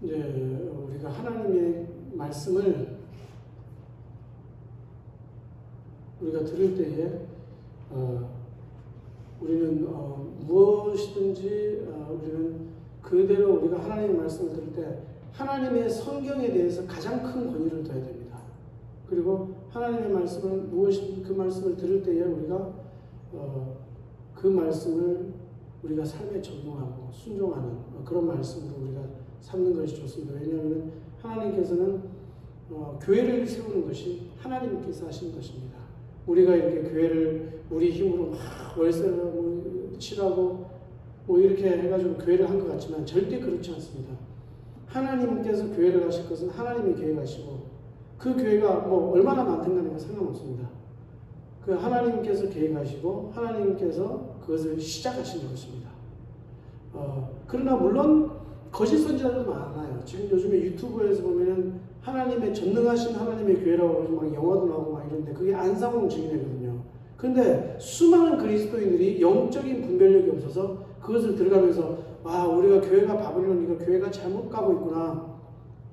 이제 우리가 하나님의 말씀을 우리가 들을 때에 우리는 무엇이든지 우리는 그대로 우리가 하나님의 말씀을 들을 때 하나님의 성경에 대해서 가장 큰 권위를 둬야 됩니다. 그리고 하나님의 말씀을 무엇이든 그 말씀을 들을 때에 우리가 그 말씀을 우리가 삶에 적용하고 순종하는 그런 말씀으로 우리가 삼는 것이 좋습니다. 왜냐하면 하나님께서는 교회를 세우는 것이 하나님께서 하신 것입니다. 우리가 이렇게 교회를 우리 힘으로 막 월세를 칠하고 이렇게 해가지고 교회를 한 것 같지만 절대 그렇지 않습니다. 하나님께서 교회를 하실 것은 하나님이 계획하시고 그 교회가 얼마나 많든 간에 상관없습니다. 그 하나님께서 계획하시고 하나님께서 그것을 시작하신 것입니다. 그러나 물론 거짓 선지자도 많아요. 지금 요즘에 유튜브에서 보면은 하나님의 전능하신 하나님의 교회라고 막 영화도 나오고 막 이런데 그게 안상홍 증인이거든요. 그런데 수많은 그리스도인들이 영적인 분별력이 없어서 그것을 들어가면서 우리가 교회가 바빌론이니까 교회가 잘못 가고 있구나.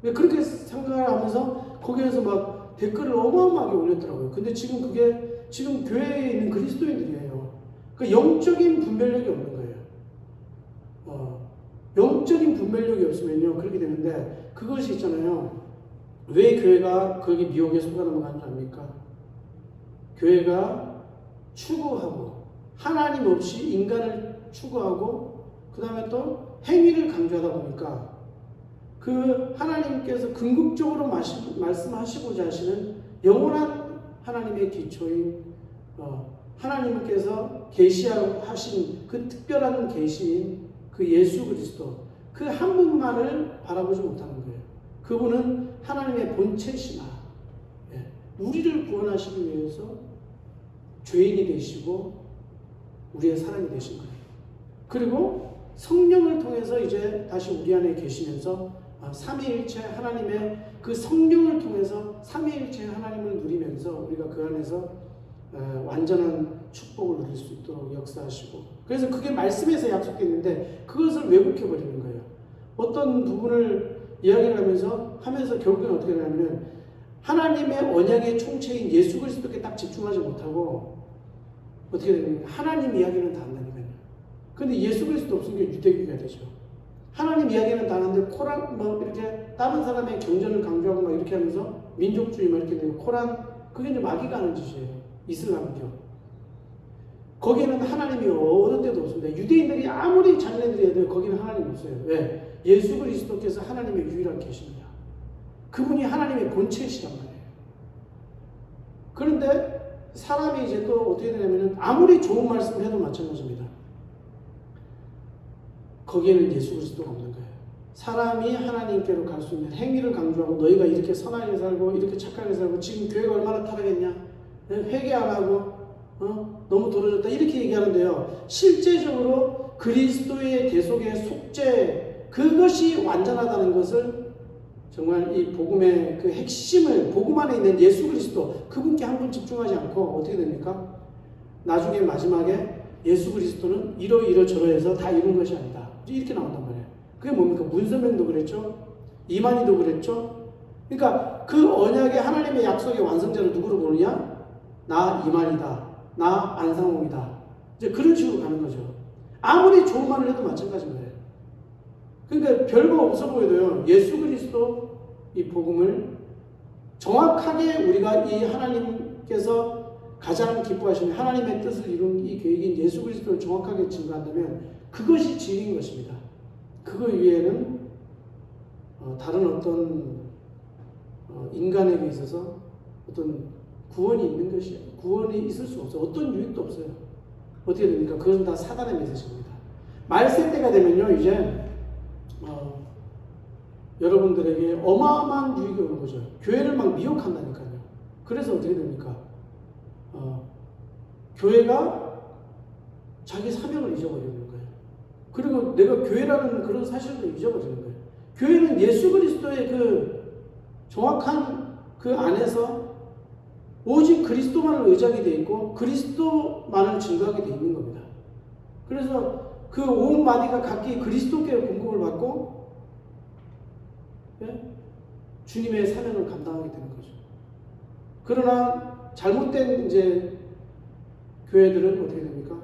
그렇게 생각을 하면서 거기에서 막 댓글을 어마어마하게 올렸더라고요. 근데 지금 그게 지금 교회에 있는 그리스도인들이에요. 그러니까 영적인 분별력이 없는 거예요. 영적인 분별력이 없으면요 그렇게 되는데 그것이 있잖아요. 왜 교회가 거기 미혹에 속아 넘어가는 줄 압니까? 교회가 추구하고 하나님 없이 인간을 추구하고 그 다음에 또 행위를 강조하다 보니까 그 하나님께서 궁극적으로 말씀하시고자 하시는 영원한 하나님의 기초인 하나님께서 계시하신 그 특별한 계시인 그 예수 그리스도 그 한 분만을 바라보지 못하는 거예요. 그분은 하나님의 본체시나 우리를 구원하시기 위해서 죄인이 되시고 우리의 사랑이 되신 거예요. 그리고 성령을 통해서 이제 다시 우리 안에 계시면서 삼위일체 하나님의 그 성령을 통해서 삼위일체 하나님을 누리면서 우리가 그 안에서 완전한 축복을 누릴 수 있도록 역사하시고 그래서 그게 말씀에서 약속되어 있는데 그것을 왜곡해버리는 거예요. 어떤 부분을 이야기를 하면서 결국에는 어떻게 되냐면 하나님의 언약의 총체인 예수 그리스도께 딱 집중하지 못하고 어떻게 되냐면 하나님 이야기는 다 한다니까요. 근데 예수 그리스도 없으니까 유대교가 되죠. 하나님 이야기는 다 하는데 코란 이렇게 다른 사람의 경전을 강조하고 막 이렇게 하면서 민족주의 막 이렇게 되고 코란 그게 이제 마귀가 하는 짓이에요. 이슬람교. 거기에는 하나님이 어느 때도 없습니다. 유대인들이 아무리 자기네들이 해도 거기는 하나님이 없어요. 왜? 예수 그리스도께서 하나님의 유일한 계십니다. 그분이 하나님의 본체이시란 말이에요. 그런데 사람이 이제 또 어떻게 되냐면 아무리 좋은 말씀을 해도 마찬가지입니다. 거기에는 예수 그리스도가 없는 거예요. 사람이 하나님께로 갈 수 있는 행위를 강조하고 너희가 이렇게 선하게 살고 이렇게 착하게 살고 지금 교회가 얼마나 타락했냐? 회개 안 하고 너무 도로졌다 이렇게 얘기하는데요. 실제적으로 그리스도의 대속의 속죄 그것이 완전하다는 것을 정말 이 복음의 그 핵심을 복음 안에 있는 예수 그리스도 그분께 한 분 집중하지 않고 어떻게 됩니까? 나중에 마지막에 예수 그리스도는 이러저러해서 다 이룬 것이 아니다. 이렇게 나온단 말이에요. 그게 뭡니까? 문선명도 그랬죠. 이만희도 그랬죠. 그러니까 그 언약의 하나님의 약속의 완성자를 누구로 보느냐? 나 이만희다. 나 안상홍이다. 이제 그런 식으로 가는 거죠. 아무리 좋은 말을 해도 마찬가지인 거예요. 그러니까 별거 없어 보여도요. 예수 그리스도 이 복음을 정확하게 우리가 이 하나님께서 가장 기뻐하시는 하나님의 뜻을 이룬 이 계획인 예수 그리스도를 정확하게 증거한다면 그것이 진리인 것입니다. 그거 위에는 다른 어떤 인간에게 있어서 어떤 구원이 있는 것이 구원이 있을 수 없어요. 어떤 유익도 없어요. 어떻게 됩니까? 그건 다 사단의 메시지입니다. 말세 때가 되면요 이제 여러분들에게 어마어마한 유익이 오는 거죠. 교회를 막 미혹한다니까요. 그래서 어떻게 됩니까? 교회가 자기 사명을 잊어버리는 거예요. 그리고 내가 교회라는 그런 사실을 잊어버리는 거예요. 교회는 예수 그리스도의 그 정확한 그 안에서 오직 그리스도만을 의지하게 되어 있고 그리스도만을 증거하게 되어 있는 겁니다. 그래서 그 온 마디가 각기 그리스도께 공급을 받고 주님의 사명을 감당하게 되는 거죠. 그러나 잘못된 이제 교회들은 어떻게 됩니까?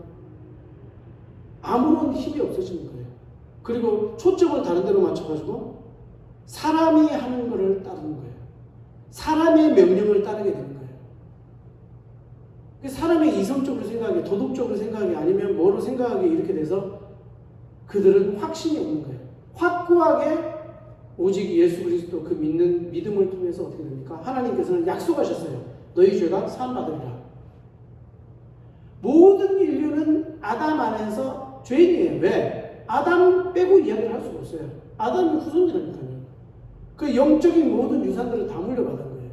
아무런 힘이 없어지는 거예요. 그리고 초점을 다른 데로 맞춰가지고 사람이 하는 것을 따르는 거예요. 사람의 명령을 따르게 되는 거예요. 사람의 이성적으로 생각하기, 도덕적으로 생각하기, 아니면 뭐로 생각하기 이렇게 돼서 그들은 확신이 없는 거예요. 확고하게 오직 예수 그리스도 그 믿음을 통해서 어떻게 됩니까? 하나님께서는 약속하셨어요. 너희 죄가 사함받으리라. 모든 인류는 아담 안에서 죄인이에요. 왜? 아담 빼고 이야기를 할 수가 없어요. 아담이 후손이라니까요. 그 영적인 모든 유산들을 다 물려받은 거예요.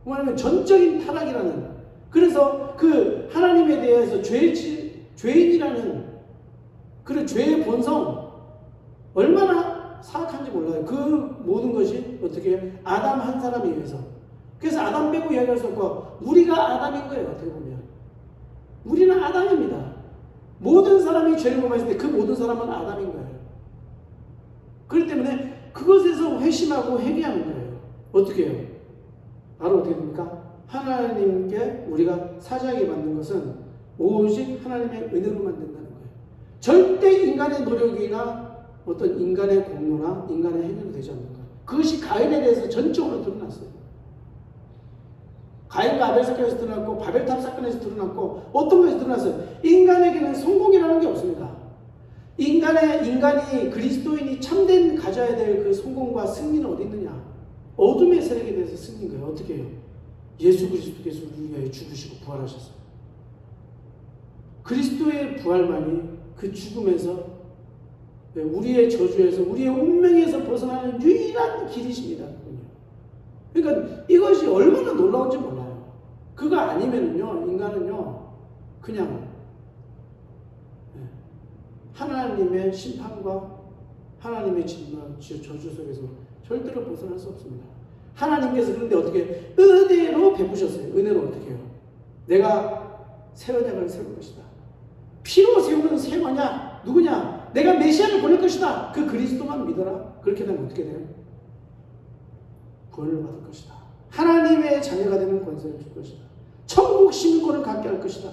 뭐냐면 전적인 타락이라는. 그래서 그 하나님에 대해서 죄인이라는 그런 죄의 본성 얼마나 사악한지 몰라요. 그 모든 것이 어떻게 아담 한 사람에 의해서. 그래서 아담 빼고 이야기할 수 없고 우리가 아담인 거예요. 어떻게 보면 우리는 아담입니다. 모든 사람이 죄를 범했을 때 그 모든 사람은 아담인 거예요. 그렇기 때문에 그것에서 회심하고 회개하는 거예요. 어떻게 해요? 바로 어떻게 됩니까? 하나님께 우리가 사자에게 받는 것은 오직 하나님의 은혜로만 된다는 거예요. 절대 인간의 노력이나 어떤 인간의 공로나 인간의 행위로 되지 않는 거예요. 그것이 가인에 대해서 전적으로 드러났어요. 가인과 아벨 사건에서 드러났고 바벨탑 사건에서 드러났고 어떤 것에서 드러났어요. 인간에게는 성공이라는 게 없습니다. 인간이 그리스도인이 참된 가져야 될 그 성공과 승리는 어디 있느냐? 어둠의 세력에 대해서 승리인 거예요. 어떻게 해요? 예수 그리스도께서 우리 위하여 죽으시고 부활하셨어요. 그리스도의 부활만이 그 죽음에서 우리의 저주에서 우리의 운명에서 벗어나는 유일한 길이십니다. 그러니까 이것이 얼마나 놀라운지 몰라요. 그거 아니면요 인간은요 그냥 하나님의 심판과 하나님의 저주 속에서 절대로 벗어날 수 없습니다. 하나님께서 그런데 어떻게 은혜로 베푸셨어요. 은혜로 어떻게 해요? 내가 새 언약을 세울 것이다. 피로 세우는 새 언약 누구냐? 내가 메시아를 보낼 것이다. 그 그리스도만 믿어라. 그렇게 되면 어떻게 돼요? 구원을 받을 것이다. 하나님의 자녀가 되는 권세를 줄 것이다. 천국 시민권을 갖게 할 것이다.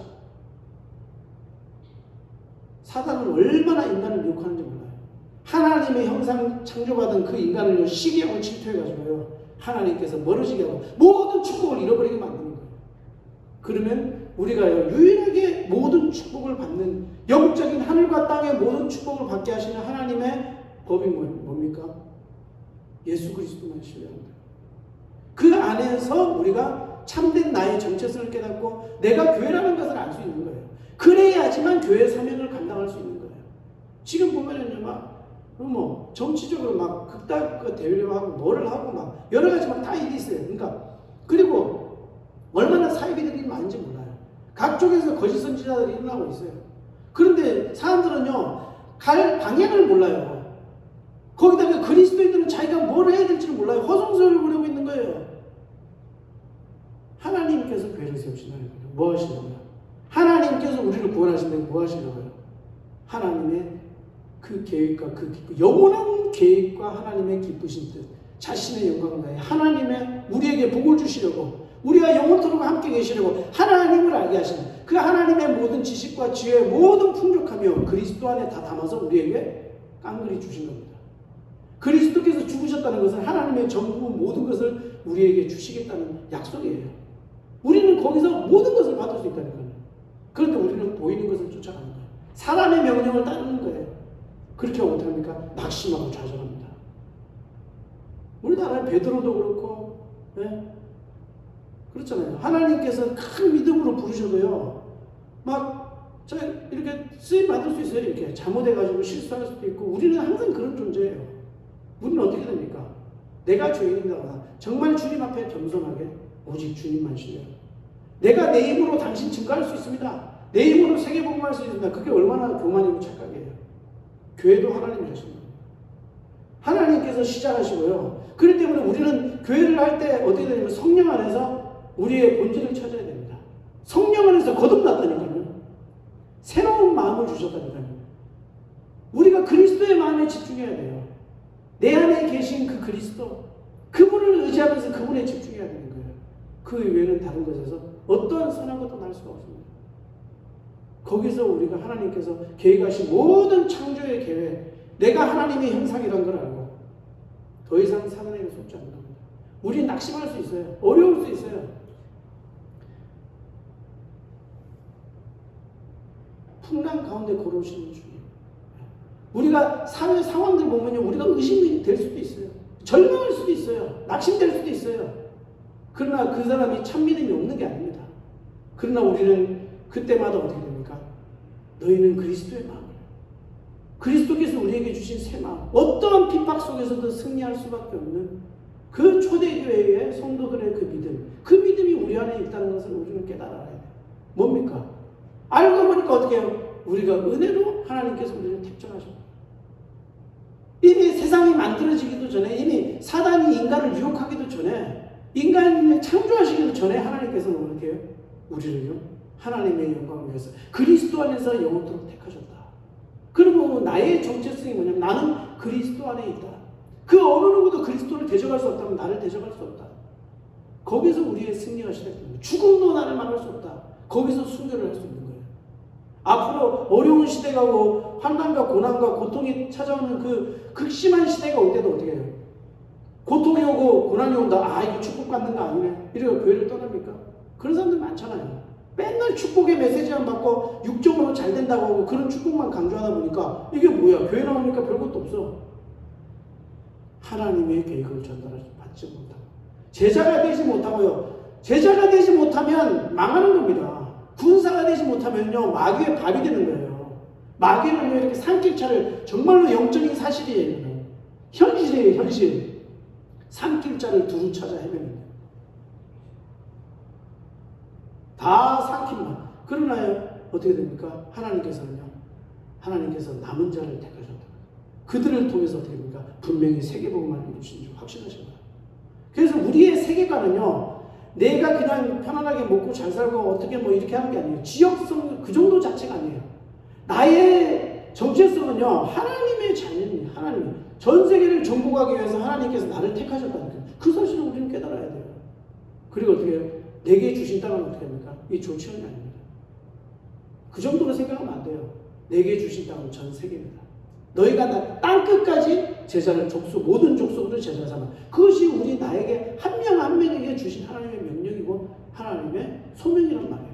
사단은 얼마나 인간을 미혹하는지 몰라요. 하나님의 형상 창조받은 그 인간을 시기하고 질투해가지고요. 하나님께서 멀어지게 하고 모든 축복을 잃어버리게 만드는 거예요. 그러면 우리가 유일하게 모든 축복을 받는 영적인 하늘과 땅의 모든 축복을 받게 하시는 하나님의 법이 뭡니까? 예수 그리스도만 신뢰합니다. 그 안에서 우리가 참된 나의 정체성을 깨닫고 내가 교회라는 것을 알 수 있는 거예요. 그래야지만 교회 사명을 감당할 수 있는 거예요. 지금 보면은요, 막 정치적으로 막 극단 대회를 하고 뭐를 하고 막 여러 가지 막 다 일이 있어요. 그러니까 그리고 얼마나 사이비들이 많은지 몰라요. 각 쪽에서 거짓 선지자들이 일어나고 있어요. 그런데 사람들은요 갈 방향을 몰라요. 거기다가 그리스도인들은 자기가 뭘 해야 될지를 몰라요. 허송세월을 보내고 있는 거예요. 하나님께서 교회를 세우신다는 거예요. 뭐 하시려고요? 하나님께서 우리를 구원하신다는 뭐 하시려고요? 하나님의 그 계획과 그 영원한 계획과 하나님의 기쁘신 뜻, 자신의 영광을 다해 하나님의 우리에게 복을 주시려고 우리가 영원토록 함께 계시려고 하나님을 알게 하시는 그 하나님의 모든 지식과 지혜의 모든 풍족하며 그리스도 안에 다 담아서 우리에게 깡그리 주신 겁니다. 그리스도께서 죽으셨다는 것은 하나님의 전부 모든 것을 우리에게 주시겠다는 약속이에요. 우리는 거기서 모든 것을 받을 수 있다는 거예요. 그런데 우리는 보이는 것을 쫓아가는 거예요. 사람의 명령을 따르는 거예요. 그렇게 하면 어떻게 합니까? 낙심하고 좌절합니다. 우리나라 베드로도 그렇고, 그렇잖아요. 하나님께서 큰 믿음으로 부르셔도요, 이렇게 쓰임 받을 수 있어요. 이렇게 잘못해가지고 실수할 수도 있고, 우리는 항상 그런 존재예요. 우리는 어떻게 됩니까? 내가 죄인이다. 정말 주님 앞에 겸손하게 오직 주님만 신뢰해요. 내가 내 힘으로 당신 증거할 수 있습니다. 내 힘으로 세계복음할 수 있습니다. 그게 얼마나 교만이고 착각이에요. 교회도 하나님이 하신 겁니다. 하나님께서 시작하시고요. 그렇기 때문에 우리는 교회를 할 때 어떻게 되냐면 성령 안에서 우리의 본질을 찾아야 됩니다. 성령 안에서 거듭났다니까요. 새로운 마음을 주셨다니까요. 우리가 그리스도의 마음에 집중해야 돼요. 내 안에 계신 그 그리스도, 그분을 의지하면서 그분에 집중해야 되는 거예요. 그 외에는 다른 것에서 어떠한 선한 것도 날 수가 없습니다. 거기서 우리가 하나님께서 계획하신 모든 창조의 계획, 내가 하나님의 형상이란 걸 알고 더 이상 사단에게 속지 않는 겁니다. 우리 낙심할 수 있어요. 어려울 수 있어요. 풍랑 가운데 걸어오시는 주님. 우리가 사회 상황들 보면요, 우리가 의심이 될 수도 있어요. 절망할 수도 있어요. 낙심될 수도 있어요. 그러나 그 사람이 참 믿음이 없는 게 아닙니다. 그러나 우리는 그때마다 어떻게 됩니까? 너희는 그리스도의 마음이야. 그리스도께서 우리에게 주신 새 마음, 어떠한 핍박 속에서도 승리할 수밖에 없는 그 초대교회의 성도들의 그 믿음이 우리 안에 있다는 것을 우리는 깨달아야 돼요. 뭡니까? 알고 보니까 어떻게 해요? 우리가 은혜로 하나님께서 우리를 택정하셨다. 이미 세상이 만들어지기도 전에, 이미 사단이 인간을 유혹하기도 전에, 인간을 창조하시기도 전에 하나님께서는 어떻게 해요? 우리를요, 하나님의 영광을 위해서 그리스도 안에서 영원토록 택하셨다. 그리고 나의 정체성이 뭐냐면 나는 그리스도 안에 있다. 그 어느 누구도 그리스도를 대적할 수 없다면 나를 대적할 수 없다. 거기서 우리의 승리가 시작됩니다. 죽음도 나를 막을 수 없다. 거기서 순교를 할 수 있는 거예요. 앞으로 어려운 시대가 오고 환난과 고난과 고통이 찾아오는 그 극심한 시대가 올 때도 어떻게 해요? 고통이 오고 고난이 온다. 아, 이거 축복받는 거 아니네. 이러고 교회를 떠납니까? 그런 사람들 많잖아요. 맨날 축복의 메시지만 받고 육적으로 잘 된다고 하고 그런 축복만 강조하다 보니까 이게 뭐야? 교회 나오니까 별것도 없어. 하나님의 계획을 전달받지 못하고 제자가 되지 못하고요. 제자가 되지 못하면 망하는 겁니다. 군사가 되지 못하면요, 마귀의 밥이 되는 거예요. 마귀는요, 이렇게 산길차를, 정말로 영적인 사실이에요. 현실이에요, 현실. 산길자를 두루 찾아 헤매는 다 삼킨다. 그러나요, 어떻게 됩니까? 하나님께서는요, 하나님께서 남은 자를 택하셨다. 그들을 통해서 어떻게 됩니까? 분명히 세계복음을 이루신 줄 확신하십니다. 그래서 우리의 세계관은요, 내가 그냥 편안하게 먹고 잘 살고 어떻게 뭐 이렇게 하는 게 아니에요. 지역성 그 정도 자체가 아니에요. 나의 정체성은요, 하나님의 자녀입니다. 하나님. 전 세계를 정복하기 위해서 하나님께서 나를 택하셨다는 거예요. 그 사실을 우리는 깨달아야 돼요. 그리고 어떻게 해요? 내게 주신 땅은 어떻게 합니까? 이 조치원이 아닙니다. 그 정도로 생각하면 안 돼요. 내게 주신 땅은 전 세계입니다. 너희가 땅 끝까지 제자를 모든 족속으로 제자를 삼아. 그것이 우리 나에게 한 명 한 명에게 주신 하나님의 명령이고 하나님의 소명이란 말이에요.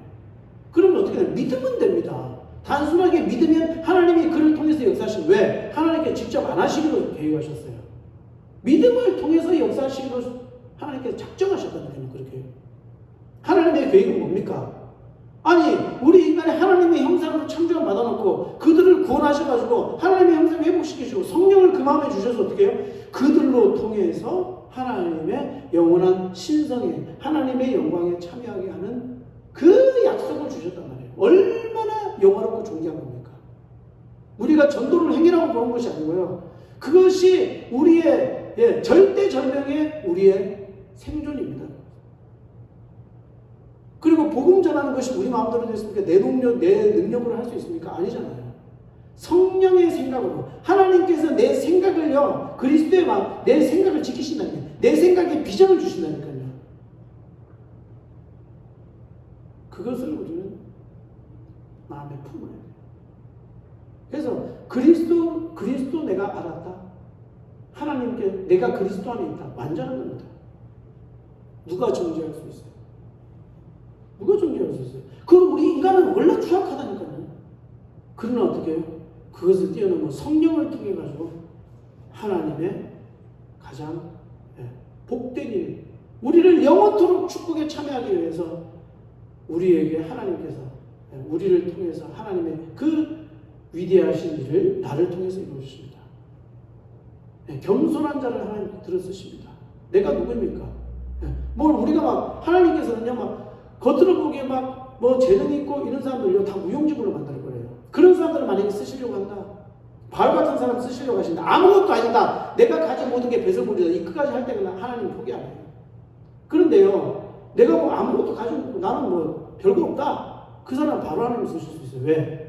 그러면 어떻게 돼요? 믿으면 됩니다. 단순하게 믿으면 하나님이 그를 통해서 역사하시는, 왜? 하나님께 직접 안 하시기로 계획하셨어요. 믿음을 통해서 역사하시기로 하나님께서 작정하셨다는 거예요. 그렇게. 하나님의 계획은 뭡니까? 아니, 우리 인간이 하나님의 형상으로 창조를 받아놓고 그들을 구원하셔가지고 하나님의 형상을 회복시키시고 성령을 그 마음에 주셔서 어떻게 해요? 그들로 통해서 하나님의 영원한 신성에, 하나님의 영광에 참여하게 하는 그 약속을 주셨단 말이에요. 얼마나 영원하고 존귀한 겁니까? 우리가 전도를 행위라고 보는 것이 아니고요, 그것이 우리의 절대절명의 우리의 생존입니다. 그리고 복음 전하는 것이 우리 마음대로 됐습니까? 내 능력으로 할 수 있습니까? 아니잖아요. 성령의 생각으로 하나님께서 내 생각을요, 그리스도의 마음, 내 생각을 지키신다니까요. 내 생각에 비전을 주신다니까요. 그것을 우리는 마음에 품어야 돼요. 그래서 그리스도 내가 알았다. 하나님께 내가 그리스도 안에 있다. 완전한 겁니다. 누가 정죄할 수 있어요? 누가 정죄할 수 있어요? 우리 인간은 원래 추악하다니까요. 그러나 어떻게 해요? 그것을 뛰어넘어 성령을 통해 가지고 하나님의 가장 복된 일, 우리를 영원토록 축복에 참여하기 위해서 우리에게 하나님께서 우리를 통해서 하나님의 그 위대하신 일을 나를 통해서 이루어주십니다. 겸손한 자를 하나님 들어쓰십니다. 내가 누구입니까? 뭘 우리가 막 하나님께서는요, 막 겉으로 보기에 막 뭐 재능 있고 이런 사람들요 다 무용지물로 만들 거예요. 그런 사람들을 만약에 쓰시려고 한다, 바울 같은 사람 쓰시려고 하신다, 아무것도 아니다, 내가 가진 모든 게 배설물이다, 이 끝까지 할 때는 하나님 포기 안 해요. 그런데요, 내가 뭐 아무것도 가지고 없고 나는 뭐 별거 없다, 그 사람 바로 하나님 쓰실 수 있어요. 왜?